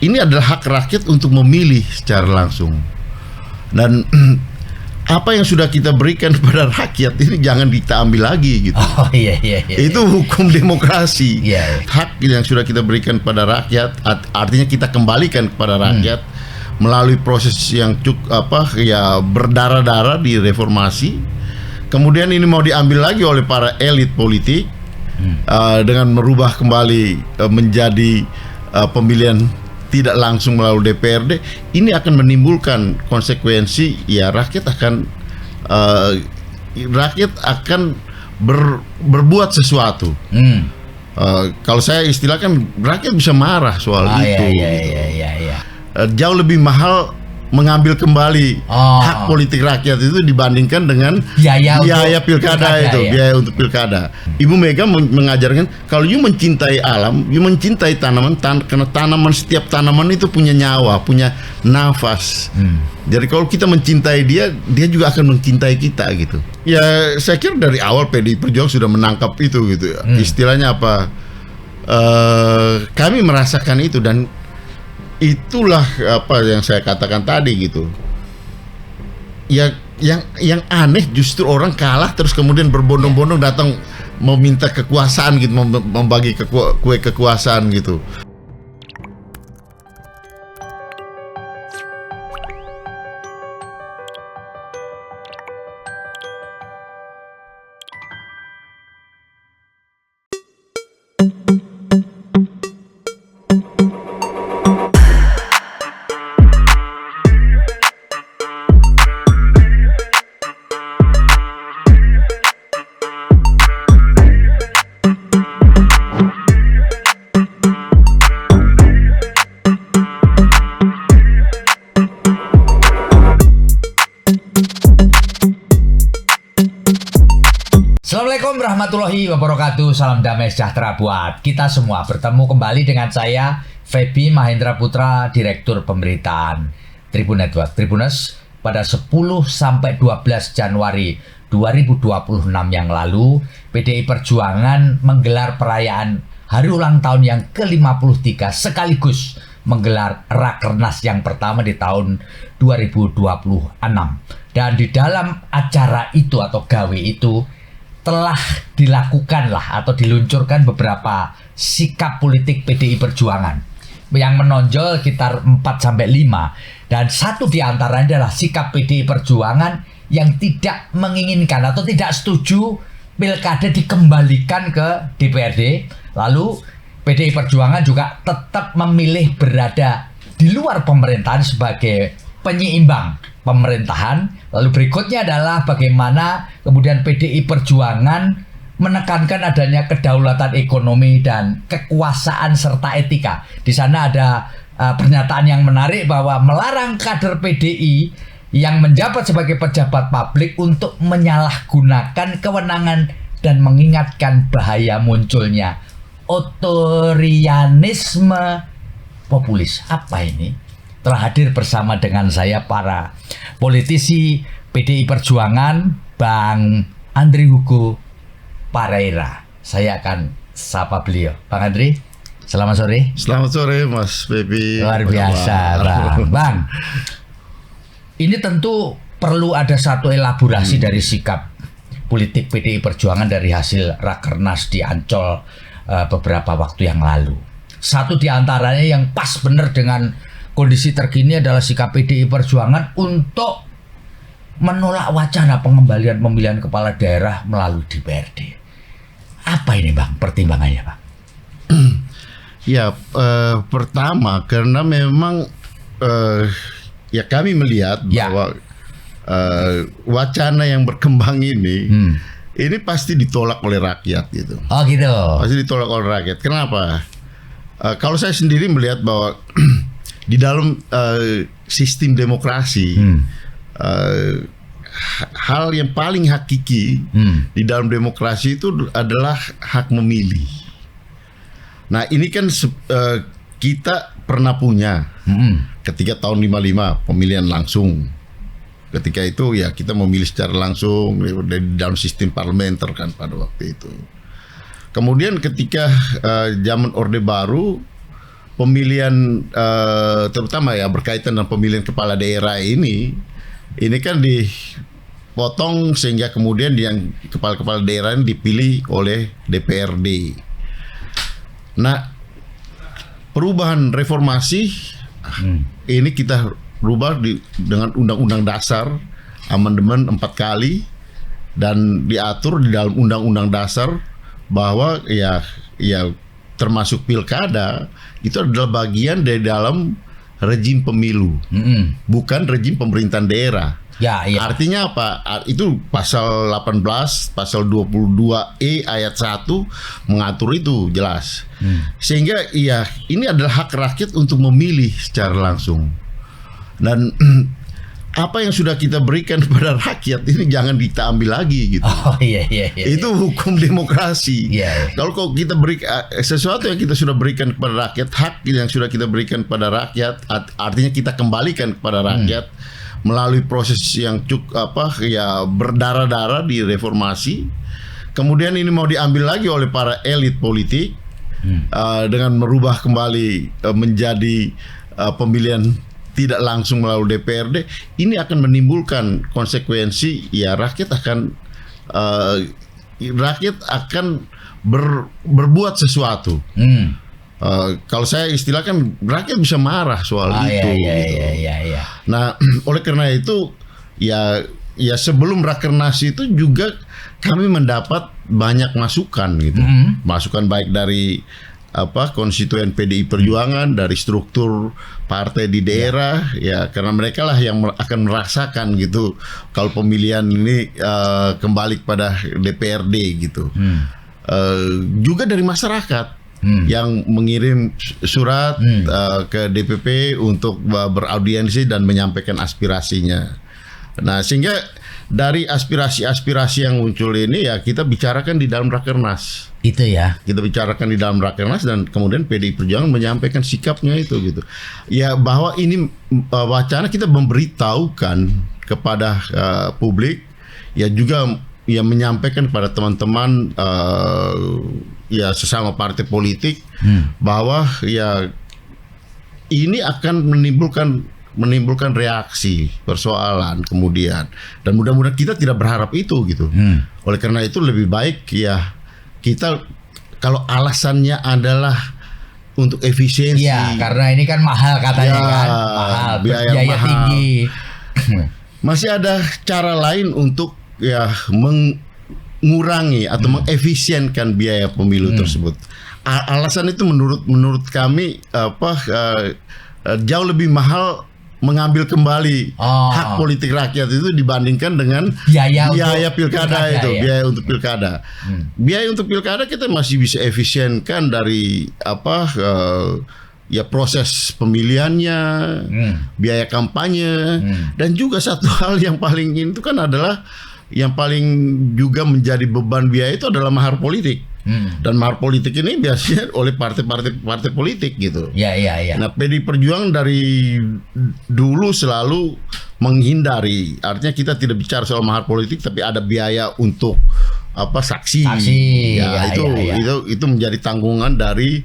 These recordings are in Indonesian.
ini adalah hak rakyat untuk memilih secara langsung. Dan apa yang sudah kita berikan kepada rakyat ini jangan kita ambil lagi gitu. Oh iya. Itu hukum demokrasi. Iya. Hak yang sudah kita berikan kepada rakyat, artinya kita kembalikan kepada rakyat melalui proses yang berdarah-darah di reformasi. Kemudian ini mau diambil lagi oleh para elit politik dengan merubah kembali menjadi pemilihan tidak langsung melalui DPRD. Ini akan menimbulkan konsekuensi, ya rakyat akan berbuat sesuatu. Kalau saya istilahkan, rakyat bisa marah soal itu. Iya. Jauh lebih mahal mengambil kembali hak politik rakyat itu dibandingkan dengan biaya pilkada itu, biaya untuk pilkada. Ibu Mega mengajarkan kalau you mencintai alam, you mencintai tanaman, karena setiap tanaman itu punya nyawa, punya nafas. Jadi kalau kita mencintai dia juga akan mencintai kita gitu. Ya saya kira dari awal PDI Perjuangan sudah menangkap itu gitu ya. Istilahnya apa? Kami merasakan itu, dan itulah apa yang saya katakan tadi gitu. Ya, yang aneh justru orang kalah terus kemudian berbondong-bondong datang mau minta kekuasaan gitu, membagi kue kekuasaan gitu. Assalamualaikum warahmatullahi wabarakatuh. Salam damai sejahtera buat kita semua. Bertemu kembali dengan saya Feby Mahendra Putra, Direktur Pemberitaan Tribun Network Tribuners. Pada 10-12 Januari 2026 yang lalu, PDI Perjuangan menggelar perayaan hari ulang tahun yang ke-53 sekaligus menggelar Rakernas yang pertama di tahun 2026. Dan di dalam acara itu atau gawe itu telah dilakukanlah atau diluncurkan beberapa sikap politik PDI Perjuangan yang menonjol sekitar 4-5, dan satu di antaranya adalah sikap PDI Perjuangan yang tidak menginginkan atau tidak setuju pilkada dikembalikan ke DPRD. Lalu PDI Perjuangan juga tetap memilih berada di luar pemerintahan sebagai penyeimbang pemerintahan. Lalu berikutnya adalah bagaimana kemudian PDI Perjuangan menekankan adanya kedaulatan ekonomi dan kekuasaan serta etika. Di sana ada pernyataan yang menarik bahwa melarang kader PDI yang menjabat sebagai pejabat publik untuk menyalahgunakan kewenangan dan mengingatkan bahaya munculnya otorianisme populis. Apa ini? Telah hadir bersama dengan saya para politisi PDI Perjuangan, Bang Andri Hugo Pareira. Saya akan sapa beliau. Bang Andri, selamat sore. Selamat sore Mas Feby. Luar biasa Bang. Ini tentu perlu ada satu elaborasi dari sikap politik PDI Perjuangan dari hasil Rakernas di Ancol beberapa waktu yang lalu. Satu di antaranya yang pas benar dengan kondisi terkini adalah sikap PDI Perjuangan untuk menolak wacana pengembalian pemilihan kepala daerah melalui DPRD. Apa ini Bang pertimbangannya Bang? Ya pertama karena memang ya kami melihat bahwa wacana yang berkembang ini pasti ditolak oleh rakyat gitu. Oh gitu. Pasti ditolak oleh rakyat. Kenapa? Kalau saya sendiri melihat bahwa di dalam sistem demokrasi hal yang paling hakiki di dalam demokrasi itu adalah hak memilih. Nah ini kan kita pernah punya ketika tahun 55 pemilihan langsung. Ketika itu ya kita memilih secara langsung di dalam sistem parlementer kan pada waktu itu. Kemudian ketika zaman Orde Baru pemilihan terutama ya berkaitan dengan pemilihan kepala daerah ini kan dipotong sehingga kemudian yang kepala-kepala daerah ini dipilih oleh DPRD. Nah, perubahan reformasi ini kita rubah dengan Undang-Undang Dasar, amandemen 4 kali, dan diatur di dalam Undang-Undang Dasar bahwa ya termasuk pilkada itu adalah bagian dari dalam rejim pemilu, bukan rejim pemerintahan daerah. Ya. Artinya apa? Itu pasal 18, pasal 22E ayat 1 mengatur itu jelas. Sehingga ya ini adalah hak rakyat untuk memilih secara langsung. Dan apa yang sudah kita berikan kepada rakyat ini jangan kita ambil lagi gitu. Oh iya. Itu hukum demokrasi. Iya. Kalau kita beri sesuatu yang kita sudah berikan kepada rakyat, hak yang sudah kita berikan kepada rakyat, artinya kita kembalikan kepada rakyat melalui proses yang berdarah-darah di reformasi. Kemudian ini mau diambil lagi oleh para elit politik dengan merubah kembali menjadi pemilihan tidak langsung melalui DPRD. Ini akan menimbulkan konsekuensi ya rakyat akan berbuat sesuatu. Kalau saya istilahkan rakyat bisa marah soal itu. Iya. Nah, oleh karena itu ya sebelum Rakernas itu juga kami mendapat banyak masukan gitu. Masukan baik dari konstituen PDI Perjuangan, dari struktur partai di daerah, ya karena mereka lah yang akan merasakan gitu kalau pemilihan ini kembali kepada DPRD gitu. Juga dari masyarakat yang mengirim surat ke DPP untuk beraudiensi dan menyampaikan aspirasinya. Nah, sehingga dari aspirasi-aspirasi yang muncul ini ya kita bicarakan di dalam Rakernas. Itu ya. Kita bicarakan di dalam Rakernas dan kemudian PDI Perjuangan menyampaikan sikapnya itu gitu. Ya bahwa ini wacana kita memberitahukan kepada publik, ya juga ya menyampaikan kepada teman-teman ya sesama partai politik bahwa ya ini akan menimbulkan reaksi, persoalan kemudian, dan mudah-mudahan kita tidak berharap itu gitu. Oleh karena itu lebih baik ya kita kalau alasannya adalah untuk efisiensi. Ya, karena ini kan mahal katanya kan, mahal, biaya mahal. Tinggi. Masih ada cara lain untuk ya mengurangi atau mengefisienkan biaya pemilu tersebut. Alasan itu menurut kami jauh lebih mahal mengambil kembali hak politik rakyat itu dibandingkan dengan biaya pilkada itu, ya? Biaya untuk pilkada. Biaya untuk pilkada kita masih bisa efisienkan dari ya proses pemilihannya, biaya kampanye, dan juga satu hal yang paling itu kan adalah yang paling juga menjadi beban biaya itu adalah mahar politik. Dan mahar politik ini biasanya oleh partai politik gitu. Iya. Nah, PDI Perjuangan dari dulu selalu menghindari. Artinya kita tidak bicara soal mahar politik, tapi ada biaya untuk saksi. Ya, itu menjadi tanggungan dari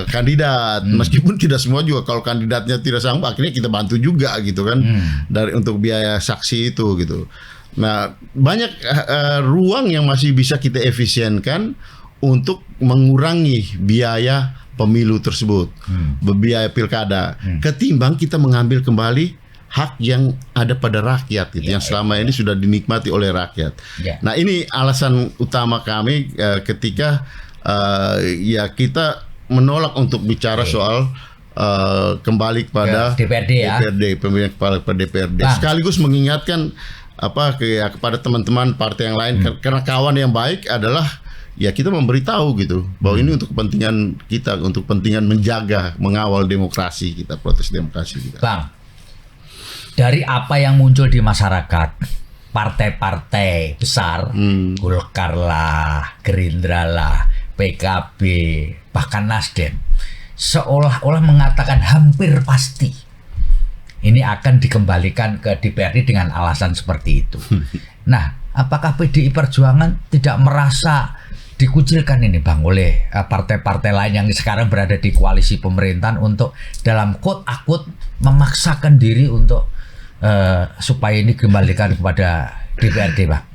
kandidat. Meskipun tidak semua juga, kalau kandidatnya tidak sanggup, akhirnya kita bantu juga gitu kan untuk biaya saksi itu gitu. Nah, banyak ruang yang masih bisa kita efisienkan untuk mengurangi biaya pemilu tersebut, biaya pilkada, ketimbang kita mengambil kembali hak yang ada pada rakyat gitu, yang selama ini sudah dinikmati oleh rakyat. Nah, ini alasan utama kami ketika ya kita menolak untuk bicara soal kembali kepada DPRD, pemilihan kepala kepada DPRD. Sekaligus mengingatkan kepada teman-teman partai yang lain, karena kawan yang baik adalah ya kita memberitahu gitu bahwa ini untuk kepentingan kita, untuk kepentingan menjaga, mengawal demokrasi kita, proses demokrasi kita. Bang, dari apa yang muncul di masyarakat, partai-partai besar, Golkar lah, Gerindra lah, PKB, bahkan Nasdem, seolah-olah mengatakan hampir pasti ini akan dikembalikan ke DPRD dengan alasan seperti itu. Nah, apakah PDI Perjuangan tidak merasa dikucilkan ini Bang oleh partai-partai lain yang sekarang berada di koalisi pemerintahan untuk dalam quote akut memaksakan diri untuk supaya ini kembalikan kepada DPRD, Bang?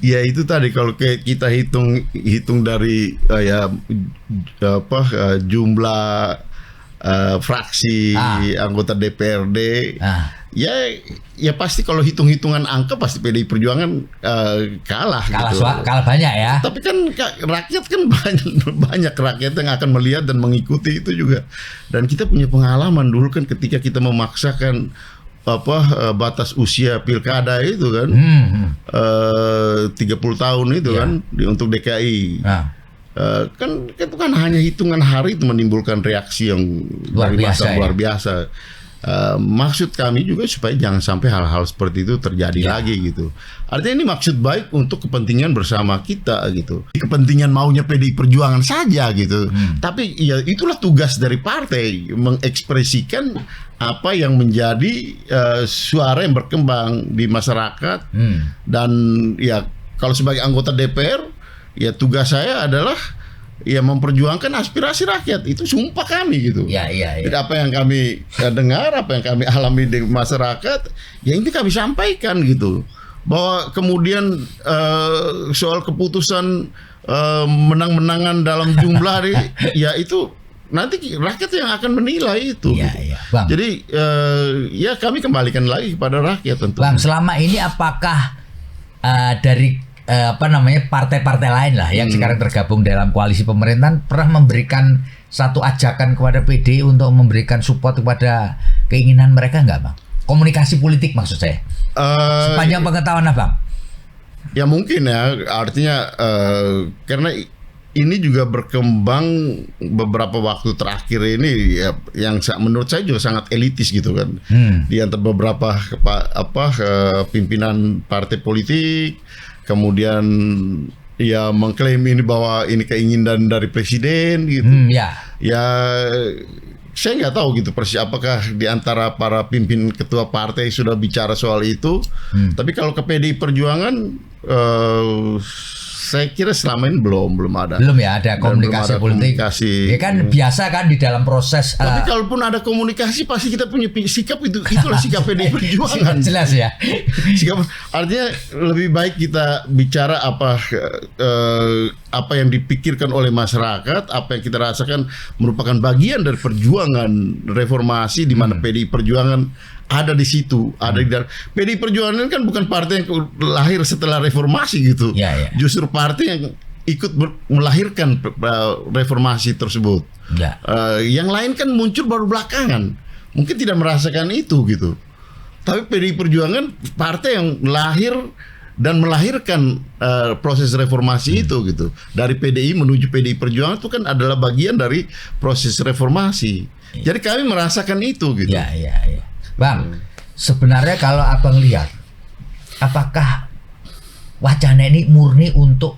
Ya itu tadi kalau kita hitung dari jumlah fraksi anggota DPRD, ya pasti kalau hitung-hitungan angka pasti PDI Perjuangan kalah gitu. Kalah banyak ya. Tapi kan rakyat kan banyak rakyat yang akan melihat dan mengikuti itu juga. Dan kita punya pengalaman dulu kan ketika kita memaksakan batas usia pilkada itu kan 30 tahun itu kan untuk DKI. Kan itu kan hanya hitungan hari itu menimbulkan reaksi yang luar biasa. Maksud kami juga supaya jangan sampai hal-hal seperti itu terjadi lagi gitu. Artinya ini maksud baik untuk kepentingan bersama kita gitu. Kepentingan maunya PDI Perjuangan saja gitu. Tapi ya itulah tugas dari partai, mengekspresikan apa yang menjadi suara yang berkembang di masyarakat. Dan ya kalau sebagai anggota DPR, ya tugas saya adalah ya memperjuangkan aspirasi rakyat. Itu sumpah kami gitu. Jadi apa yang kami dengar, apa yang kami alami di masyarakat, ya ini kami sampaikan gitu. Bahwa kemudian soal keputusan menang-menangan dalam jumlah ya itu nanti rakyat yang akan menilai itu. Bang. Jadi ya kami kembalikan lagi kepada rakyat tentu. Bang, selama ini apakah dari partai-partai lain lah yang sekarang tergabung dalam koalisi pemerintahan pernah memberikan satu ajakan kepada PDI untuk memberikan support kepada keinginan mereka nggak, Bang? Komunikasi politik maksud saya. Sepanjang pengetahuan Abang. Ya mungkin ya, artinya karena ini juga berkembang beberapa waktu terakhir ini ya, yang menurut saya juga sangat elitis gitu kan. Di antara beberapa pimpinan partai politik, kemudian ya mengklaim ini bahwa ini keinginan dari presiden gitu. Ya saya nggak tahu gitu persis apakah di antara para pimpin ketua partai sudah bicara soal itu. Tapi kalau ke PDI Perjuangan saya kira selama ini belum ada. Belum ya ada komunikasi politik. Ya kan biasa kan di dalam proses. Tapi kalaupun ada komunikasi pasti kita punya sikap itulah sikap PDI Perjuangan. Jelas ya. Sikap artinya lebih baik kita bicara apa yang dipikirkan oleh masyarakat, apa yang kita rasakan merupakan bagian dari perjuangan reformasi di mana PDI Perjuangan ada di situ, ada di dalam. PDI Perjuangan ini kan bukan partai yang lahir setelah reformasi gitu. Justru partai yang ikut melahirkan reformasi tersebut. Yang lain kan muncul baru belakangan. Mungkin tidak merasakan itu gitu. Tapi PDI Perjuangan partai yang lahir dan melahirkan proses reformasi itu gitu. Dari PDI menuju PDI Perjuangan itu kan adalah bagian dari proses reformasi. Jadi kami merasakan itu gitu. Bang, sebenarnya kalau Abang lihat, apakah wacana ini murni untuk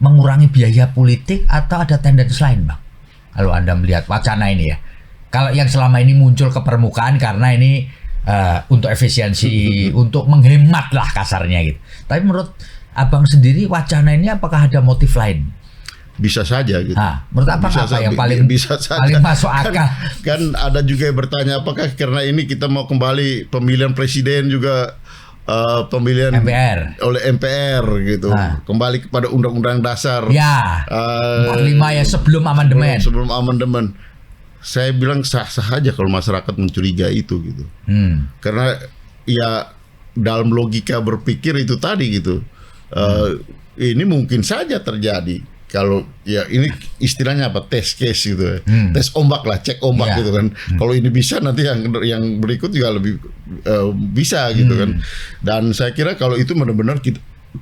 mengurangi biaya politik atau ada tendensi lain, Bang? Kalau Anda melihat wacana ini ya. Kalau yang selama ini muncul ke permukaan karena ini untuk efisiensi, untuk menghemat lah kasarnya gitu. Tapi menurut Abang sendiri wacana ini apakah ada motif lain? Bisa saja gitu. Menurut apa yang paling masuk akal? Kan ada juga yang bertanya apakah karena ini kita mau kembali pemilihan presiden juga pemilihan MPR oleh MPR gitu. Kembali kepada Undang-Undang Dasar. 45 ya sebelum amandemen. Saya bilang sah-sah aja kalau masyarakat mencurigai itu gitu. Karena ya dalam logika berpikir itu tadi gitu. Ini mungkin saja terjadi. Kalau ya ini istilahnya apa, test case gitu, tes ombak lah, cek ombak gitu kan. Kalau ini bisa nanti yang berikut juga lebih bisa gitu kan. Dan saya kira kalau itu benar-benar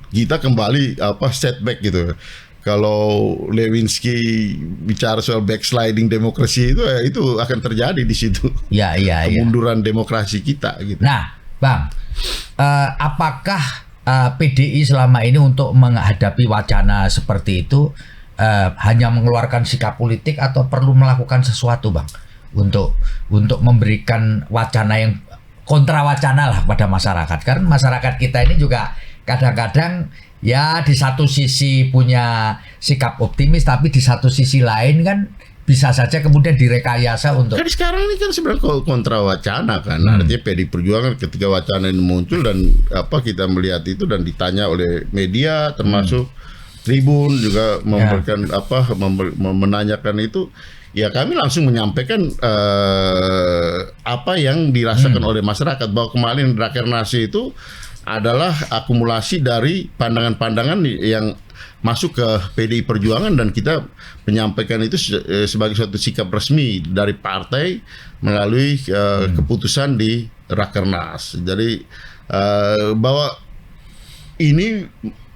kita kembali setback gitu. Kalau Lewinsky bicara soal backsliding demokrasi itu akan terjadi di situ. Kemunduran demokrasi kita gitu. Nah, Bang, apakah PDI selama ini untuk menghadapi wacana seperti itu hanya mengeluarkan sikap politik atau perlu melakukan sesuatu, Bang, untuk memberikan wacana yang kontra wacana lah pada masyarakat? Karena masyarakat kita ini juga kadang-kadang ya di satu sisi punya sikap optimis, tapi di satu sisi lain kan bisa saja kemudian direkayasa untuk. Kan sekarang ini kan sebenarnya kontra wacana kan, artinya PD Perjuangan ketika wacana ini muncul dan kita melihat itu dan ditanya oleh media termasuk Tribun juga memberikan menanyakan itu, ya kami langsung menyampaikan apa yang dirasakan oleh masyarakat, bahwa kemarin Rakernas itu adalah akumulasi dari pandangan-pandangan yang masuk ke PDI Perjuangan, dan kita menyampaikan itu sebagai suatu sikap resmi dari partai melalui keputusan di Rakernas. Jadi bahwa ini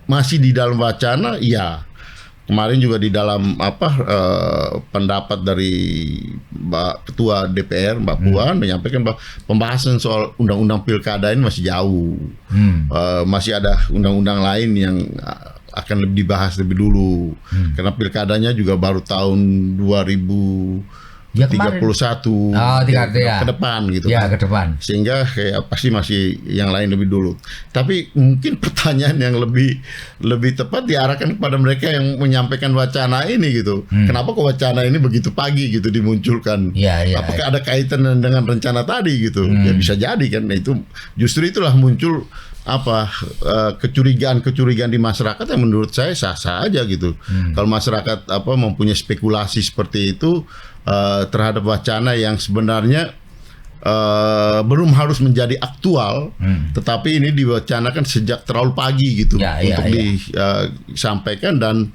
masih di dalam wacana, ya. Kemarin juga di dalam pendapat dari Mbak Ketua DPR Mbak Puan menyampaikan bahwa pembahasan soal undang-undang pilkada ini masih jauh, masih ada undang-undang lain yang akan lebih dibahas lebih dulu, karena pilkadanya juga baru tahun 2031 ke depan gitu ya, kan. ke depan. Sehingga pasti masih yang lain lebih dulu. Tapi mungkin pertanyaan yang lebih tepat diarahkan kepada mereka yang menyampaikan wacana ini gitu. Kenapa kok wacana ini begitu pagi gitu dimunculkan? Apakah ada kaitan dengan rencana tadi gitu? Ya bisa jadi kan. Nah, itu justru itulah muncul kecurigaan di masyarakat yang menurut saya sah-sah aja gitu. Kalau masyarakat mempunyai spekulasi seperti itu terhadap wacana yang sebenarnya belum harus menjadi aktual, tetapi ini diwacanakan sejak terlalu pagi gitu untuk disampaikan, dan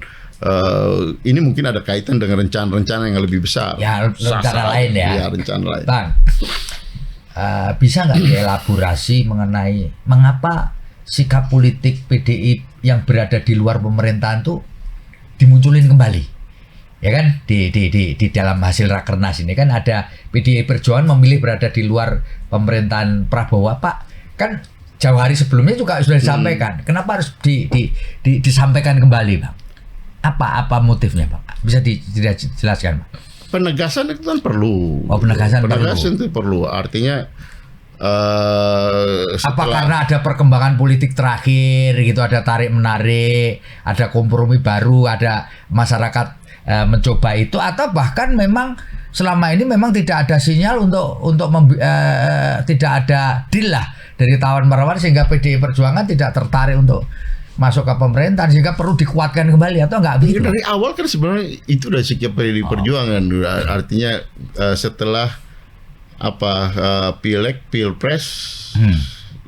ini mungkin ada kaitan dengan rencana-rencana yang lebih besar. Ya, rencana lain ya. Ya, rencana lain. Bang, bisa nggak dielaborasi mengenai mengapa sikap politik PDI yang berada di luar pemerintahan tuh dimunculin kembali? Ya kan, di dalam hasil Rakernas ini kan ada PDI Perjuangan memilih berada di luar pemerintahan Prabowo, Pak. Kan jauh hari sebelumnya juga sudah disampaikan. Kenapa harus disampaikan kembali, Bang? Apa motifnya, Bang? Bisa dijelaskan, Bang? Penegasan itu kan perlu. Penegasan itu perlu. Artinya apa karena ada perkembangan politik terakhir gitu, ada tarik menarik, ada kompromi baru, ada masyarakat mencoba itu, atau bahkan memang selama ini memang tidak ada sinyal untuk tidak ada deal lah dari tawar menawar, sehingga PDI Perjuangan tidak tertarik untuk masuk ke pemerintahan, sehingga perlu dikuatkan kembali, atau enggak begitu? Dari awal kan sebenarnya itu udah sikap PDI Perjuangan. Artinya setelah pileg, pilpres,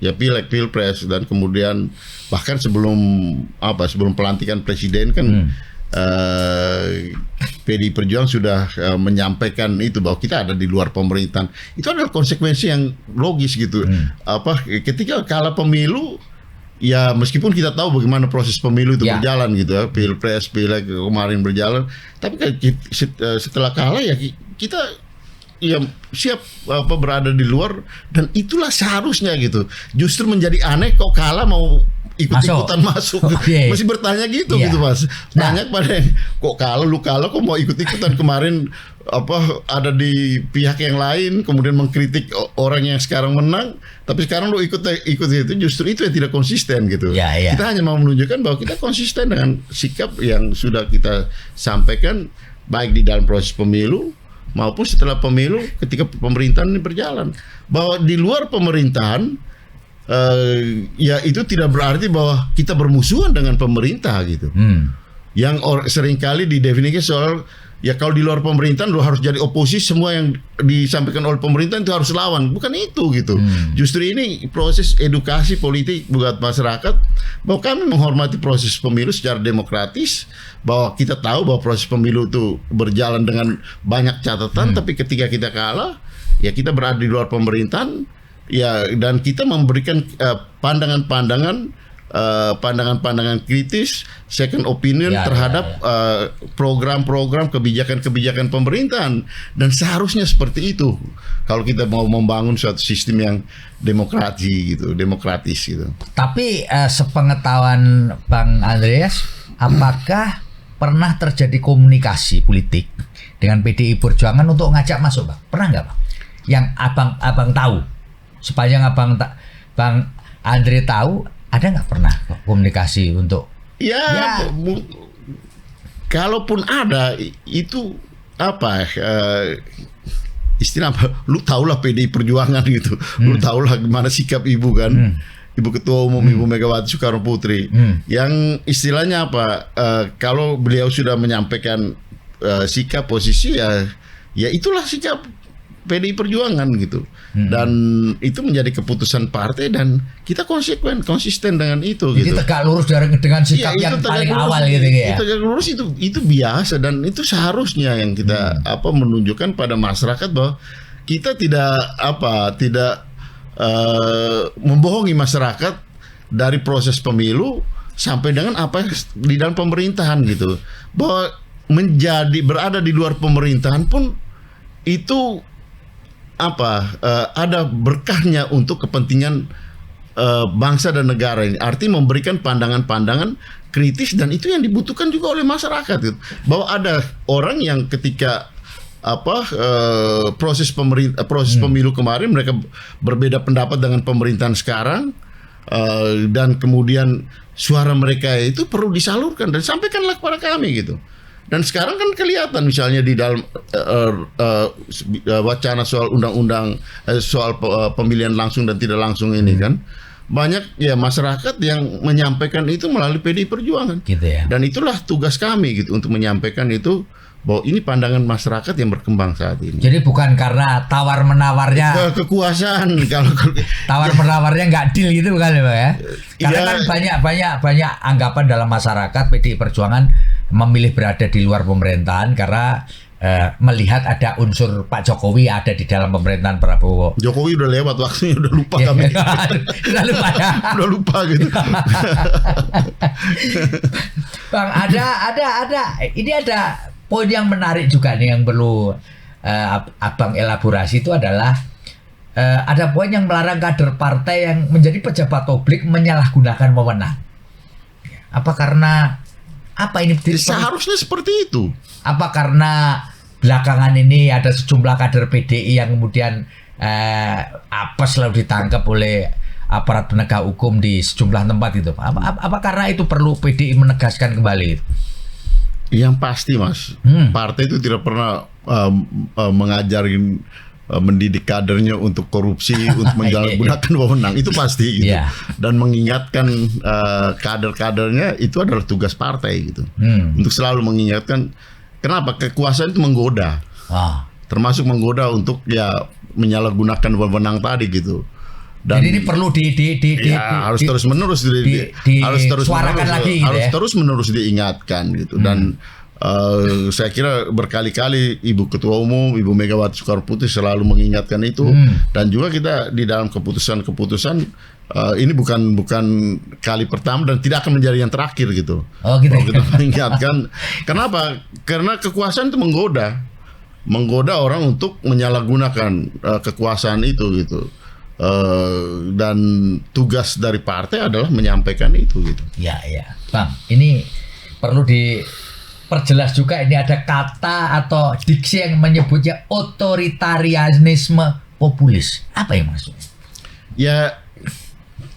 ya pileg, pilpres, dan kemudian bahkan sebelum pelantikan presiden kan PDI Perjuangan sudah menyampaikan itu, bahwa kita ada di luar pemerintahan. Itu adalah konsekuensi yang logis gitu. Ketika kalah pemilu, ya meskipun kita tahu bagaimana proses pemilu itu berjalan gitu ya, pilpres, pileg kemarin berjalan, tapi setelah kalah ya kita ya siap berada di luar, dan itulah seharusnya gitu. Justru menjadi aneh kok kalah mau ikut-ikutan masuk. Masih bertanya gitu gitu Mas. Banyak pada yang kok kalau kok mau ikut-ikutan, kemarin ada di pihak yang lain kemudian mengkritik orang yang sekarang menang, tapi sekarang lu ikut itu, justru itu yang tidak konsisten gitu. Kita hanya mau menunjukkan bahwa kita konsisten dengan sikap yang sudah kita sampaikan baik di dalam proses pemilu maupun setelah pemilu ketika pemerintahan ini berjalan, bahwa di luar pemerintahan ya itu tidak berarti bahwa kita bermusuhan dengan pemerintah gitu. Yang seringkali didefinisikan soal ya kalau di luar pemerintahan lo harus jadi oposisi, semua yang disampaikan oleh pemerintahan itu harus lawan. Bukan itu gitu. Justru ini proses edukasi politik buat masyarakat, bahwa kami menghormati proses pemilu secara demokratis, bahwa kita tahu bahwa proses pemilu itu berjalan dengan banyak catatan, tapi ketika kita kalah ya kita berada di luar pemerintahan. Ya, dan kita memberikan pandangan-pandangan kritis, second opinion terhadap program-program, kebijakan-kebijakan pemerintahan, dan seharusnya seperti itu kalau kita mau membangun suatu sistem yang demokratis gitu. Tapi sepengetahuan Bang Andreas, apakah pernah terjadi komunikasi politik dengan PDI Perjuangan untuk ngajak masuk, Bang? Pernah nggak, Bang? Yang abang tahu? Sepanjang Bang Andre tahu, ada nggak pernah komunikasi untuk Ya. Kalaupun ada itu apa? Istilah apa? Lu tahulah PDI Perjuangan gitu. Lu tahulah gimana sikap ibu kan. Ibu Ketua Umum Ibu Megawati Soekarno Putri. Yang istilahnya apa? Kalau beliau sudah menyampaikan sikap posisi ya itulah sikap PDI Perjuangan gitu. Dan itu menjadi keputusan partai dan kita konsisten dengan itu. Jadi gitu. tegak lurus dengan sikap yang paling awal gitu ya. Tegak lurus itu biasa dan itu seharusnya yang kita menunjukkan pada masyarakat bahwa kita tidak membohongi masyarakat dari proses pemilu sampai dengan apa di dalam pemerintahan gitu. Bahwa berada di luar pemerintahan pun itu ada berkahnya untuk kepentingan bangsa dan negara ini. Artinya memberikan pandangan-pandangan kritis dan itu yang dibutuhkan juga oleh masyarakat gitu. Bahwa ada orang yang ketika proses pemilu kemarin mereka berbeda pendapat dengan pemerintahan sekarang dan kemudian suara mereka itu perlu disalurkan dan sampaikanlah kepada kami gitu. Dan sekarang kan kelihatan misalnya di dalam wacana soal undang-undang soal pemilihan langsung dan tidak langsung ini kan banyak ya masyarakat yang menyampaikan itu melalui PDI Perjuangan. Gitu ya. Dan itulah tugas kami gitu untuk menyampaikan itu bahwa ini pandangan masyarakat yang berkembang saat ini. Jadi bukan karena tawar menawarnya kekuasaan kalau tawar menawarnya nggak deal gitu kan ya Pak ya. Karena kan banyak anggapan dalam masyarakat PDI Perjuangan memilih berada di luar pemerintahan karena melihat ada unsur Pak Jokowi ada di dalam pemerintahan Prabowo. Jokowi udah lewat waktunya, udah lupa kami. Udah lupa ya. Udah lupa gitu. Bang, ini ada poin yang menarik juga nih yang perlu Abang elaborasi itu adalah ada poin yang melarang kader partai yang menjadi pejabat publik menyalahgunakan wewenang. Apa karena ini seharusnya seperti itu. Apa karena belakangan ini ada sejumlah kader PDI yang kemudian apes lalu ditangkap oleh aparat penegak hukum di sejumlah tempat itu? Apa karena itu perlu PDI menegaskan kembali? Yang pasti Mas, partai itu tidak pernah mengajarin mendidik kadernya untuk korupsi, untuk menyalahgunakan wewenang, itu pasti gitu. Dan mengingatkan kader-kadernya itu adalah tugas partai gitu. Untuk selalu mengingatkan kenapa kekuasaan itu menggoda. Termasuk menggoda untuk menyalahgunakan wewenang tadi gitu. Dan jadi ini perlu harus terus menerus terus menerus diingatkan gitu. Dan saya kira berkali-kali Ibu Ketua Umum, Ibu Megawati Soekarno Putri selalu mengingatkan itu. Dan juga kita di dalam keputusan-keputusan ini bukan kali pertama dan tidak akan menjadi yang terakhir gitu. Kita mengingatkan. Kenapa? Karena kekuasaan itu menggoda orang untuk menyalahgunakan kekuasaan itu gitu. Dan tugas dari partai adalah menyampaikan itu gitu. Ya, Bang, ini perlu perjelas juga, ini ada kata atau diksi yang menyebutnya otoritarianisme populis. Apa yang maksudnya? Ya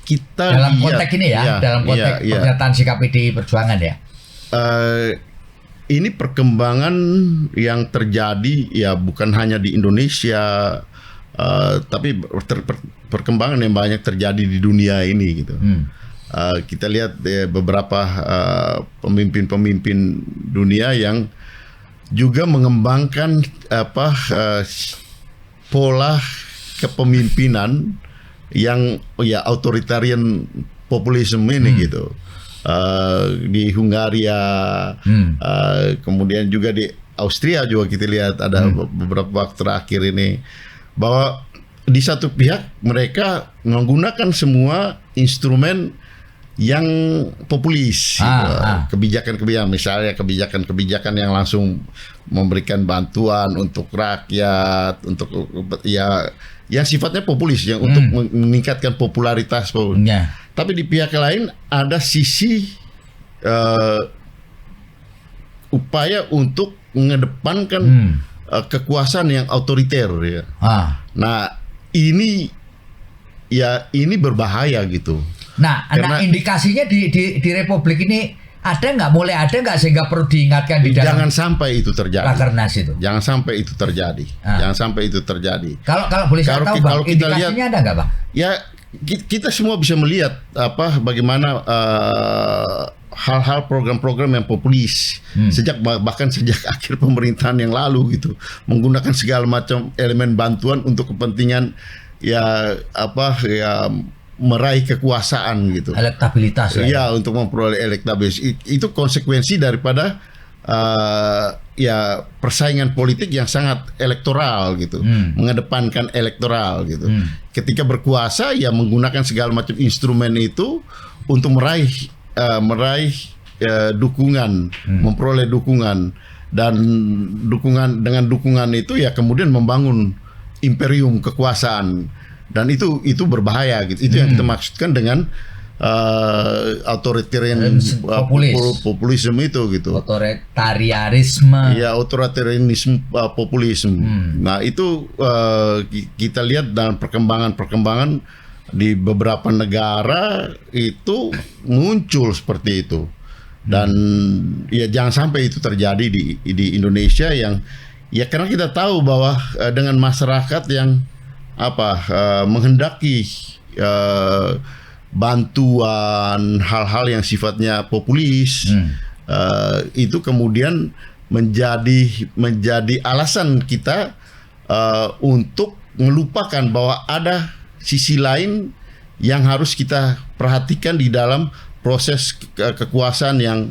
kita dalam konteks ini dalam konteks pernyataan sikap PDI Perjuangan ya. Ini perkembangan yang terjadi ya bukan hanya di Indonesia, tapi perkembangan yang banyak terjadi di dunia ini gitu. Kita lihat beberapa pemimpin-pemimpin dunia yang juga mengembangkan pola kepemimpinan yang authoritarian populisme ini gitu. Di Hungaria, kemudian juga di Austria juga kita lihat ada beberapa waktu terakhir ini bahwa di satu pihak mereka menggunakan semua instrumen yang populis, kebijakan-kebijakan, misalnya kebijakan-kebijakan yang langsung memberikan bantuan untuk rakyat, untuk yang sifatnya populis, yang untuk meningkatkan popularitas. Tapi di pihak lain ada sisi upaya untuk mengedepankan kekuasaan yang otoriter ya. Nah ini berbahaya gitu. Nah, indikasinya di Republik ini Ada nggak? Mulai ada nggak sehingga perlu diingatkan di dalam? Jangan sampai itu terjadi. Rakernas itu. Jangan sampai itu terjadi. Jangan sampai itu terjadi. Kalau boleh saya tahu, Bang, indikasinya ada nggak, Bang? Ya, kita semua bisa melihat bagaimana hal-hal program-program yang populis bahkan sejak akhir pemerintahan yang lalu gitu, menggunakan segala macam elemen bantuan untuk kepentingan meraih kekuasaan gitu. Elektabilitas ya. Untuk memperoleh elektabilitas. Itu konsekuensi daripada persaingan politik yang sangat elektoral gitu. Mengedepankan elektoral gitu. Ketika berkuasa ya menggunakan segala macam instrumen itu untuk meraih dukungan, memperoleh dukungan, dan dengan dukungan itu ya kemudian membangun imperium kekuasaan. Dan itu berbahaya gitu. Itu yang kita maksudkan dengan authoritarian populisme itu gitu. Otoritarianisme. Ya, authoritarianisme populisme. Nah, itu kita lihat dalam perkembangan di beberapa negara itu muncul seperti itu. Dan ya jangan sampai itu terjadi di Indonesia karena kita tahu bahwa dengan masyarakat yang menghendaki bantuan hal-hal yang sifatnya populis, itu kemudian menjadi alasan kita untuk melupakan bahwa ada sisi lain yang harus kita perhatikan di dalam proses kekuasaan yang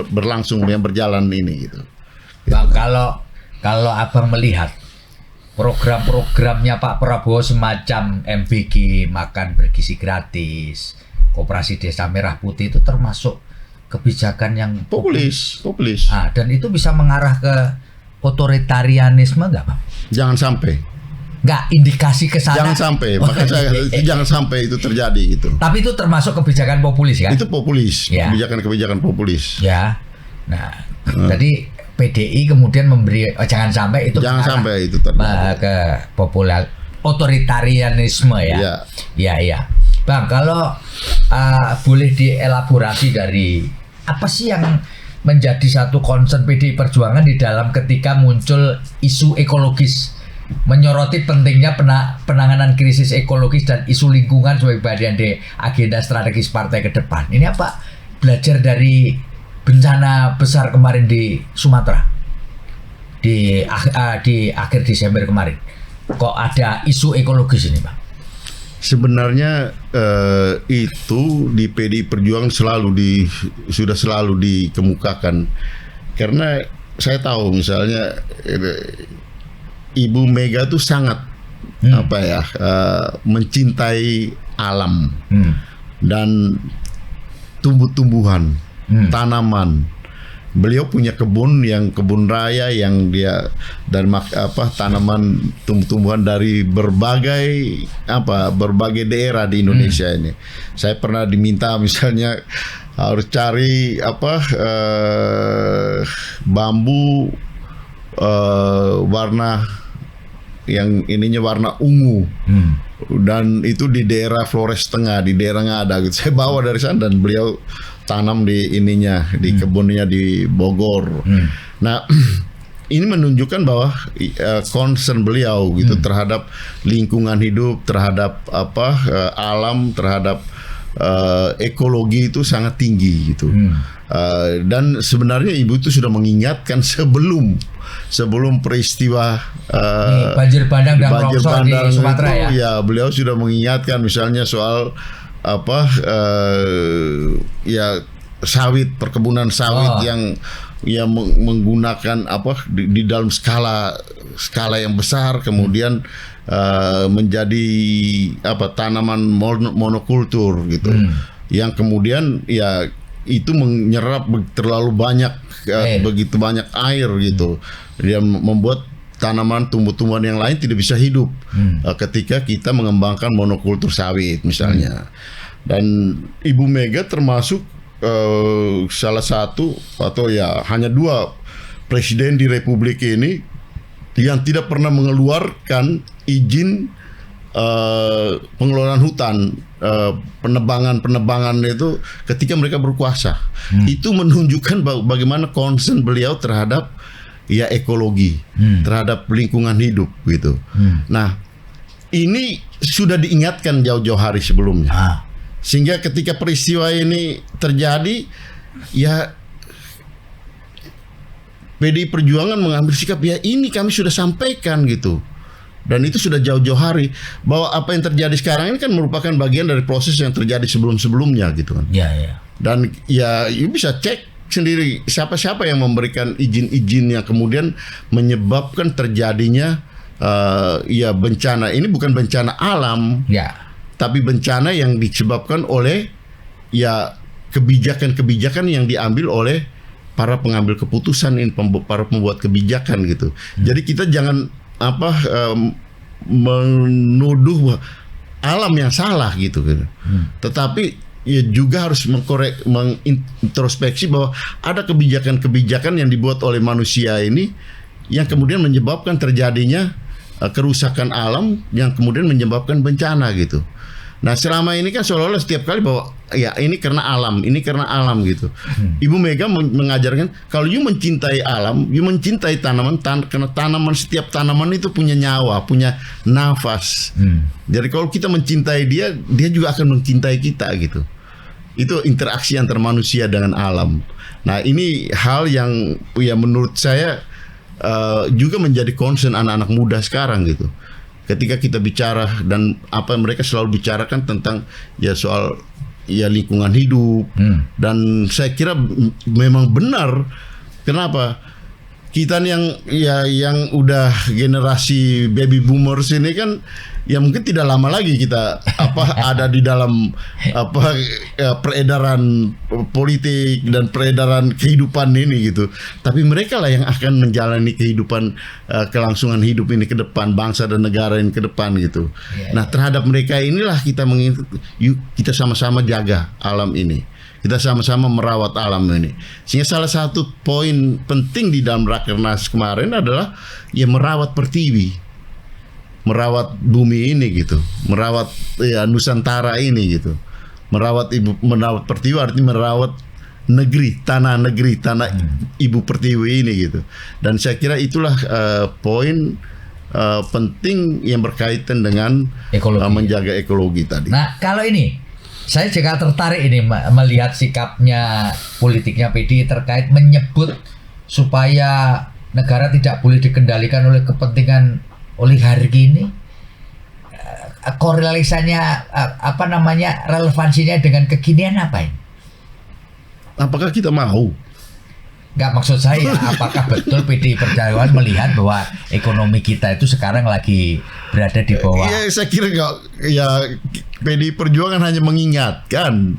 berlangsung, yang berjalan ini gitu. Bang, kalau Abang melihat program-programnya Pak Prabowo semacam MBG, makan bergizi gratis, Koperasi Desa Merah Putih, itu termasuk kebijakan yang populis. Dan itu bisa mengarah ke otoritarianisme nggak, Bang? Jangan sampai. Nggak, indikasi ke sana. Jangan sampai. Jangan sampai itu terjadi gitu. Tapi itu termasuk kebijakan populis kan? Itu populis. Ya. Kebijakan populis. Ya. Nah, tadi PDI kemudian memberi jangan sampai itu terjadi ke populer otoritarianisme ya. Ya. Bang, kalau boleh dielaborasi dari apa sih yang menjadi satu concern PDI Perjuangan di dalam ketika muncul isu ekologis, menyoroti pentingnya penanganan krisis ekologis dan isu lingkungan sebagai bagian dari agenda strategis partai ke depan. Ini apa? Belajar dari bencana besar kemarin di Sumatera di akhir Desember kemarin, kok ada isu ekologis ini, Bang? Sebenarnya itu di PDI Perjuangan sudah selalu dikemukakan, karena saya tahu misalnya Ibu Mega tuh sangat mencintai alam dan tumbuh-tumbuhan. Tanaman. Beliau punya kebun raya yang dia dan tanaman tumbuh-tumbuhan dari berbagai daerah di Indonesia ini. Saya pernah diminta misalnya harus cari bambu warna yang ininya warna ungu. Dan itu di daerah Flores Tengah, di daerah Ngada gitu. Saya bawa dari sana dan beliau tanam di kebunnya di Bogor. Nah, ini menunjukkan bahwa concern beliau gitu terhadap lingkungan hidup, terhadap alam, terhadap ekologi itu sangat tinggi gitu. Dan sebenarnya Ibu itu sudah mengingatkan sebelum peristiwa banjir bandang dan longsor di Sumatera ya. Beliau sudah mengingatkan misalnya soal sawit, perkebunan sawit yang menggunakan di dalam skala yang besar, kemudian menjadi tanaman monokultur gitu, yang kemudian ya itu menyerap terlalu banyak begitu banyak air gitu, dia membuat tanaman tumbuh-tumbuhan yang lain tidak bisa hidup ketika kita mengembangkan monokultur sawit misalnya. Dan Ibu Mega termasuk salah satu atau ya hanya 2 presiden di Republik ini yang tidak pernah mengeluarkan izin pengelolaan hutan, penebangan itu ketika mereka berkuasa, itu menunjukkan bagaimana concern beliau terhadap ya ekologi, terhadap lingkungan hidup gitu. Nah, ini sudah diingatkan jauh-jauh hari sebelumnya, sehingga ketika peristiwa ini terjadi, ya PDI Perjuangan mengambil sikap, ya ini kami sudah sampaikan gitu. Dan itu sudah jauh-jauh hari, bahwa apa yang terjadi sekarang ini kan merupakan bagian dari proses yang terjadi sebelum-sebelumnya gitu kan. Dan ya you bisa cek sendiri siapa-siapa yang memberikan izin-izin yang kemudian menyebabkan terjadinya ya bencana. Ini bukan bencana alam, tapi bencana yang disebabkan oleh ya kebijakan-kebijakan yang diambil oleh para pengambil keputusan, para pembuat kebijakan gitu. Jadi kita jangan menuduh alam yang salah gitu. Tetapi ya juga harus mengintrospeksi bahwa ada kebijakan-kebijakan yang dibuat oleh manusia ini yang kemudian menyebabkan terjadinya kerusakan alam yang kemudian menyebabkan bencana gitu. Nah, selama ini kan seolah-olah setiap kali bahwa ya ini karena alam gitu. Ibu Mega mengajarkan kalau you mencintai alam, you mencintai tanaman, karena setiap tanaman itu punya nyawa, punya nafas. Jadi kalau kita mencintai dia juga akan mencintai kita gitu. Itu interaksi antar manusia dengan alam. Nah, ini hal yang ya menurut saya juga menjadi concern anak-anak muda sekarang gitu. Ketika kita bicara dan apa yang mereka selalu bicarakan tentang ya soal ya lingkungan hidup, dan saya kira memang benar. Kenapa? Kita yang udah generasi baby boomers ini kan ya mungkin tidak lama lagi kita ada di dalam peredaran politik dan peredaran kehidupan ini gitu. Tapi mereka lah yang akan menjalani kehidupan kelangsungan hidup ini ke depan, bangsa dan negara ini ke depan gitu. Nah, terhadap mereka inilah kita sama-sama jaga alam ini. Kita sama-sama merawat alam ini. Sehingga salah satu poin penting di dalam Rakernas kemarin adalah ya merawat pertiwi, merawat bumi ini gitu, merawat ya Nusantara ini gitu, merawat pertiwi artinya merawat tanah ibu pertiwi ini gitu. Dan saya kira itulah poin penting yang berkaitan dengan menjaga ekologi tadi. Nah, kalau ini saya juga tertarik ini melihat sikapnya politiknya PDI terkait menyebut supaya negara tidak boleh dikendalikan oleh kepentingan oligarki ini. Korelasinya relevansinya dengan kekinian apa ini? Apakah kita mau? Enggak, maksud saya apakah betul PDI Perjuangan melihat bahwa ekonomi kita itu sekarang lagi berada di bawah? Ya, saya kira enggak. Ya, PDI Perjuangan hanya mengingatkan,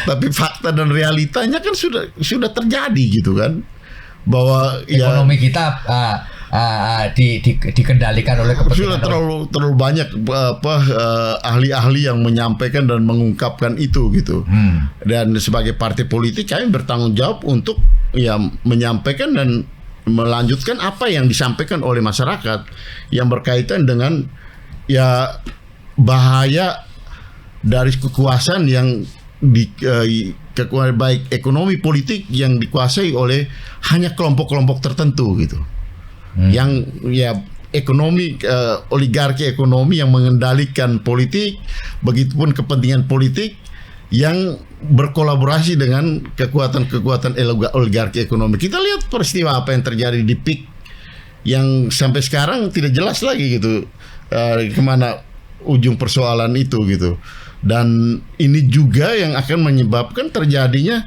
tapi fakta dan realitanya kan sudah terjadi gitu kan, bahwa ekonomi kita dikendalikan oleh kepentingan. Sudah terlalu banyak ahli-ahli yang menyampaikan dan mengungkapkan itu gitu. Dan sebagai partai politik kami bertanggung jawab untuk ya menyampaikan dan melanjutkan apa yang disampaikan oleh masyarakat yang berkaitan dengan ya bahaya dari kekuasaan yang baik ekonomi politik yang dikuasai oleh hanya kelompok-kelompok tertentu gitu. Yang ya ekonomi oligarki ekonomi yang mengendalikan politik, begitupun kepentingan politik yang berkolaborasi dengan kekuatan-kekuatan oligarki ekonomi. Kita lihat peristiwa apa yang terjadi di PIK yang sampai sekarang tidak jelas lagi gitu kemana ujung persoalan itu gitu. Dan ini juga yang akan menyebabkan terjadinya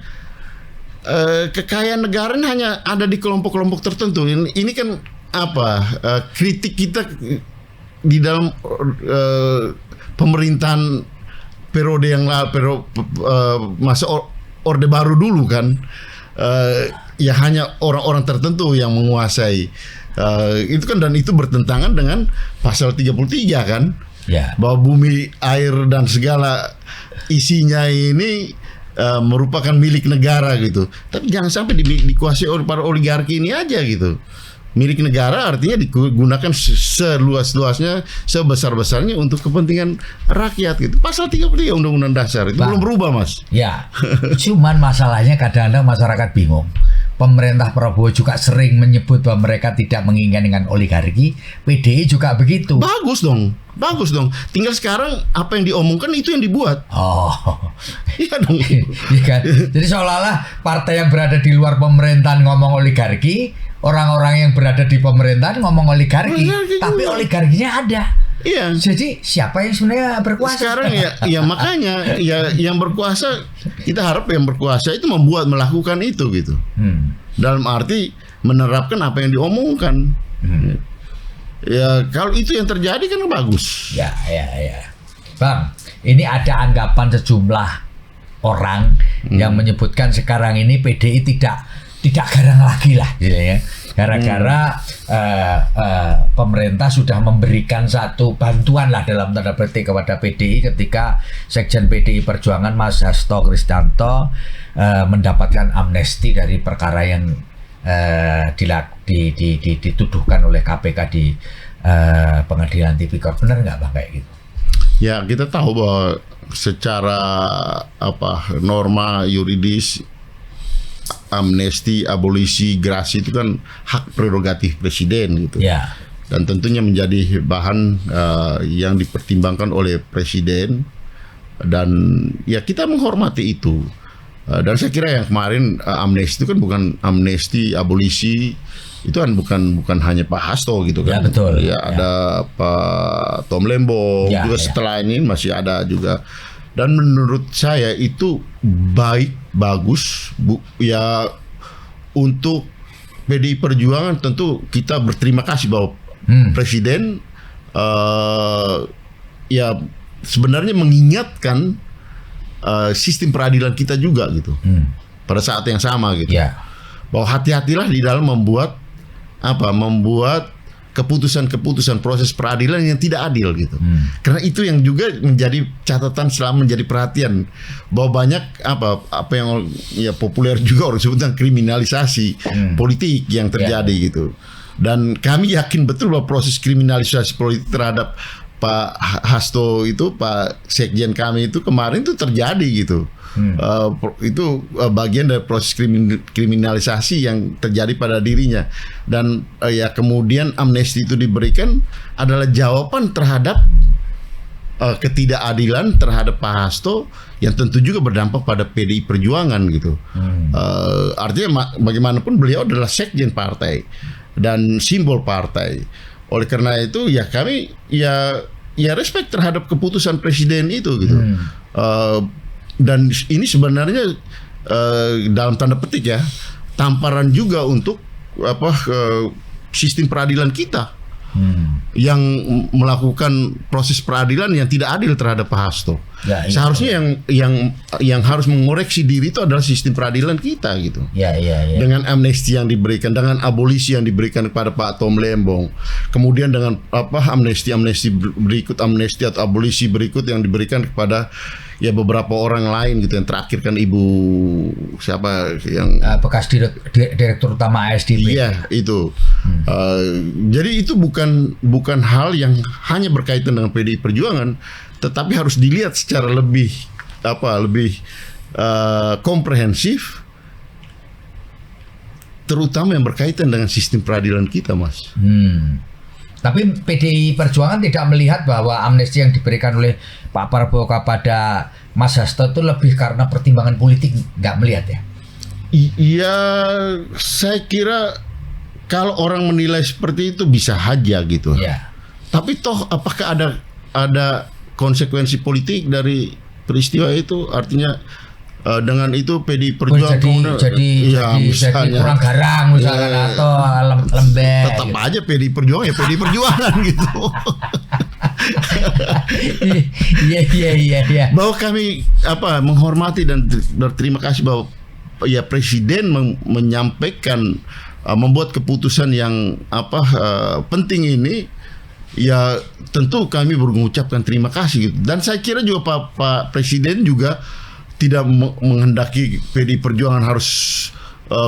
kekayaan negara ini hanya ada di kelompok-kelompok tertentu. Ini kan kritik kita di dalam pemerintahan periode yang masa Orde Baru dulu kan, ya hanya orang-orang tertentu yang menguasai itu kan, dan itu bertentangan dengan pasal 33 kan, bahwa bumi, air dan segala isinya ini merupakan milik negara gitu. Tapi jangan sampai dikuasai oleh para oligarki ini aja gitu. milik negara artinya digunakan seluas-luasnya, sebesar-besarnya untuk kepentingan rakyat gitu. Pasal 33 Undang-Undang Dasar itu belum berubah, Mas. Ya, cuman masalahnya kadang-kadang masyarakat bingung. Pemerintah Prabowo juga sering menyebut bahwa mereka tidak menginginkan dengan oligarki. PDI juga begitu. Bagus dong. Tinggal sekarang apa yang diomongkan itu yang dibuat. Iya dong. Iya kan? Jadi seolah-olah partai yang berada di luar pemerintahan ngomong oligarki, orang-orang yang berada di pemerintahan ngomong oligarki, tapi juga oligarkinya ada. Iya. Jadi siapa yang sebenarnya berkuasa? Sekarang ya makanya yang berkuasa, kita harap yang berkuasa itu melakukan itu gitu. Dalam arti menerapkan apa yang diomongkan. Ya kalau itu yang terjadi kan bagus. Ya. Bang, ini ada anggapan sejumlah orang yang menyebutkan sekarang ini PDI tidak garang lagi lah, gitu ya. Gara-gara pemerintah sudah memberikan satu bantuan lah dalam tanda petik kepada PDI ketika Sekjen PDI Perjuangan Mas Hasto Kristianto mendapatkan amnesti dari perkara yang dituduhkan oleh KPK di Pengadilan Tipikor. Benar nggak Bang kayak gitu? Ya, kita tahu bahwa secara norma yuridis amnesti, abolisi, grasi itu kan hak prerogatif presiden gitu. Ya. Dan tentunya menjadi bahan yang dipertimbangkan oleh presiden, dan ya kita menghormati itu. Dan saya kira yang kemarin amnesti itu kan bukan amnesti, abolisi itu kan bukan hanya Pak Hasto gitu kan. Ya betul. Ya, ada Pak Tom Lembong juga setelah ini masih ada juga. Dan menurut saya itu bagus ya, untuk PDI Perjuangan tentu kita berterima kasih bahwa presiden ya sebenarnya mengingatkan sistem peradilan kita juga gitu. Pada saat yang sama gitu. Bahwa hati-hatilah di dalam membuat keputusan-keputusan proses peradilan yang tidak adil gitu. Karena itu yang juga menjadi catatan selama menjadi perhatian, bahwa banyak apa yang ya populer juga orang sebutkan kriminalisasi politik yang terjadi gitu. Dan kami yakin betul bahwa proses kriminalisasi politik terhadap Pak Hasto itu, Pak Sekjen kami itu kemarin itu terjadi gitu. Itu bagian dari proses kriminalisasi yang terjadi pada dirinya, dan ya kemudian amnesti itu diberikan adalah jawaban terhadap ketidakadilan terhadap Pak Hasto yang tentu juga berdampak pada PDI Perjuangan gitu. Artinya bagaimanapun beliau adalah sekjen partai dan simbol partai. Oleh karena itu ya kami ya respect terhadap keputusan presiden itu gitu. Dan ini sebenarnya dalam tanda petik ya tamparan juga untuk sistem peradilan kita yang melakukan proses peradilan yang tidak adil terhadap Pak Hasto. Seharusnya yang harus mengoreksi diri itu adalah sistem peradilan kita gitu. Dengan amnesti yang diberikan, dengan abolisi yang diberikan kepada Pak Tom Lembong, kemudian dengan amnesti berikut, amnesti atau abolisi berikut yang diberikan kepada ya beberapa orang lain gitu. Yang terakhir kan Ibu siapa yang bekas direktur utama ASDP. Iya itu. Jadi itu bukan hal yang hanya berkaitan dengan PDI Perjuangan, tetapi harus dilihat secara lebih komprehensif, terutama yang berkaitan dengan sistem peradilan kita, Mas. Tapi PDI Perjuangan tidak melihat bahwa amnesti yang diberikan oleh Pak Prabowo kepada Mas Hasto itu lebih karena pertimbangan politik, nggak melihat ya? Iya, saya kira kalau orang menilai seperti itu bisa aja gitu. Tapi toh apakah ada konsekuensi politik dari peristiwa itu? Artinya dengan itu PDI Perjuangan jadi kurang garang misalnya, atau lembek. Tetap aja PDI Perjuangan ya PDI Perjuangan gitu. Iya. Bahwa kami menghormati dan berterima kasih bahwa ya presiden menyampaikan membuat keputusan yang penting ini. Ya tentu kami mengucapkan terima kasih gitu. Dan saya kira juga Pak Presiden juga tidak menghendaki PDI Perjuangan harus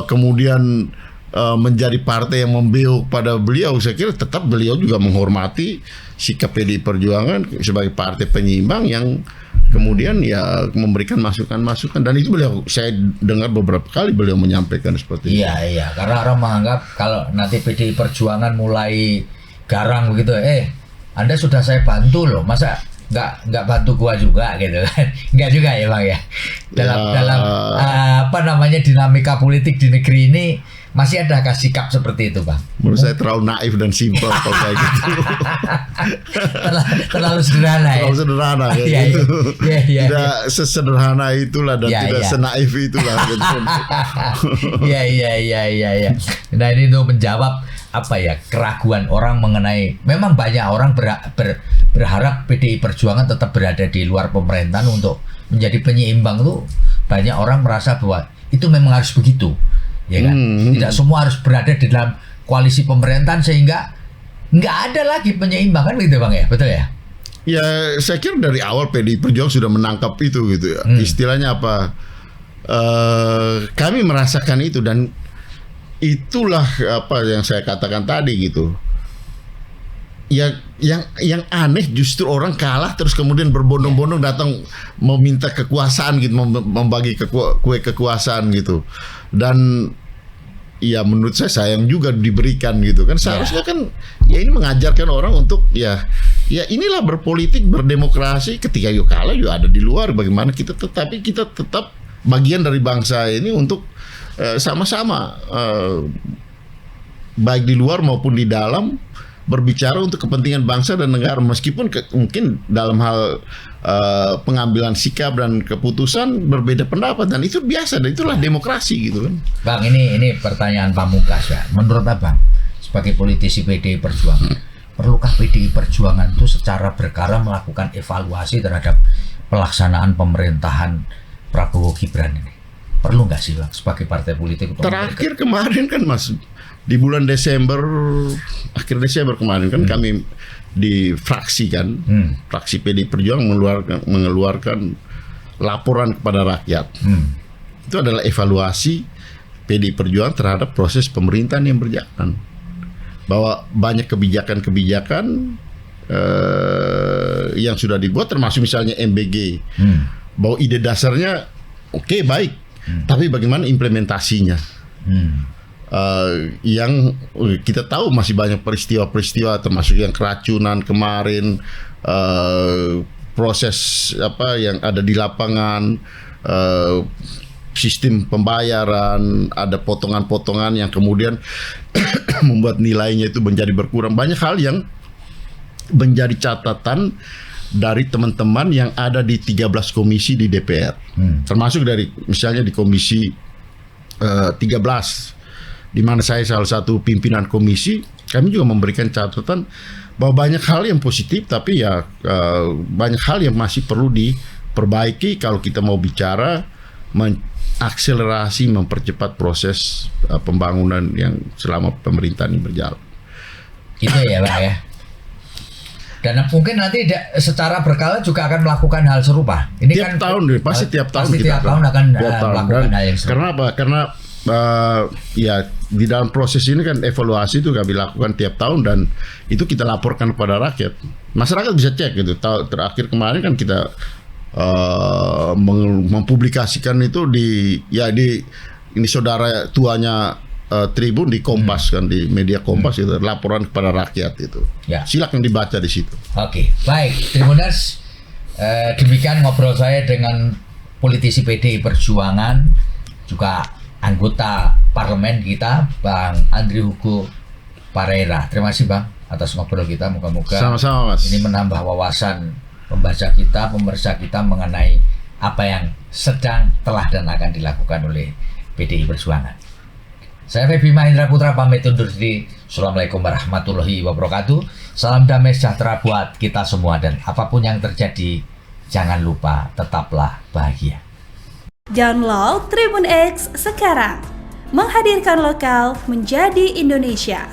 kemudian menjadi partai yang membeuk pada beliau, saya kira tetap beliau juga menghormati sikap PDI Perjuangan sebagai partai penyeimbang yang kemudian ya memberikan masukan-masukan, dan itu beliau, saya dengar beberapa kali beliau menyampaikan seperti itu. Iya, karena orang menganggap kalau nanti PDI Perjuangan mulai garang begitu, Anda sudah saya bantu loh, masa nggak bantu gua juga gitu kan? Nggak juga ya Bang ya. Dalam apa namanya dinamika politik di negeri ini masih ada sikap seperti itu Bang? Menurut saya terlalu naif dan simpel kalau kayak gitu. terlalu sederhana ya. Terlalu sederhana kayak gitu. Tidak sesederhana itulah dan tidak senaif itulah. Iya. Nah ini untuk menjawab apa ya, keraguan orang mengenai, memang banyak orang berharap PDI Perjuangan tetap berada di luar pemerintahan untuk menjadi penyeimbang. Tuh banyak orang merasa bahwa itu memang harus begitu, ya kan? Tidak semua harus berada di dalam koalisi pemerintahan sehingga nggak ada lagi penyeimbang, kan begitu Bang ya, betul ya? Ya saya kira dari awal PDI Perjuangan sudah menangkap itu gitu ya. Istilahnya apa? Kami merasakan itu, dan itulah apa yang saya katakan tadi gitu. Yang aneh justru orang kalah terus kemudian berbondong-bondong datang meminta kekuasaan gitu, membagi kue kekuasaan gitu. Dan ya menurut saya sayang juga diberikan gitu kan. Seharusnya kan ya ini mengajarkan orang untuk ya inilah berpolitik, berdemokrasi. Ketika yuk kalah yuk ada di luar, bagaimana kita tetap bagian dari bangsa ini untuk sama-sama baik di luar maupun di dalam berbicara untuk kepentingan bangsa dan negara, meskipun mungkin dalam hal pengambilan sikap dan keputusan berbeda pendapat, dan itu biasa, dan itulah demokrasi gitu kan. Bang, ini pertanyaan pamungkas ya. Menurut Abang sebagai politisi PDI Perjuangan, perlukah PDI Perjuangan itu secara berkala melakukan evaluasi terhadap pelaksanaan pemerintahan Prabowo Gibran ini? Perlu nggak sih Bang sebagai partai politik? Terakhir kemarin kan Mas, di bulan Desember, akhir Desember kemarin kan kami di fraksi kan, fraksi PDI Perjuangan mengeluarkan laporan kepada rakyat. Itu adalah evaluasi PDI Perjuangan terhadap proses pemerintahan yang berjalan, bahwa banyak kebijakan-kebijakan yang sudah dibuat, termasuk misalnya MBG, bahwa ide dasarnya oke, baik, tapi bagaimana implementasinya? Yang kita tahu masih banyak peristiwa-peristiwa, termasuk yang keracunan kemarin, proses apa yang ada di lapangan, sistem pembayaran, ada potongan-potongan yang kemudian membuat nilainya itu menjadi berkurang. Banyak hal yang menjadi catatan dari teman-teman yang ada di 13 komisi di DPR, termasuk dari misalnya di komisi 13, di mana saya salah satu pimpinan komisi. Kami juga memberikan catatan bahwa banyak hal yang positif, tapi ya banyak hal yang masih perlu diperbaiki kalau kita mau bicara mengakselerasi, mempercepat proses pembangunan yang selama pemerintahan ini berjalan. Itu ya Pak ya. Dan mungkin nanti secara berkala juga akan melakukan hal serupa. Ini tiap kan tahun, pasti tiap tahun kita akan melakukan hal yang serupa. Karena apa? Karena ya di dalam proses ini kan evaluasi itu kami lakukan tiap tahun, dan itu kita laporkan kepada rakyat. Masyarakat bisa cek gitu. Terakhir kemarin kan kita mempublikasikan itu di ini saudara tuanya Tribun di Kompas kan, di media Kompas itu laporan kepada rakyat itu. Ya. Silakan dibaca di situ. Oke, baik Tribuners, demikian ngobrol saya dengan politisi PDI Perjuangan, juga anggota parlemen kita, Bang Andri Hugo Pareira. Terima kasih Bang atas ngobrol kita. Moga-moga sama-sama Mas, ini menambah wawasan pembaca kita, pemirsa kita mengenai apa yang sedang, telah dan akan dilakukan oleh PDI Perjuangan. Saya Febi Mahendra Putra pamit undur diri. Assalamualaikum warahmatullahi wabarakatuh. Salam damai sejahtera buat kita semua, dan apapun yang terjadi, jangan lupa tetaplah bahagia. Download Tribun X sekarang, menghadirkan lokal menjadi Indonesia.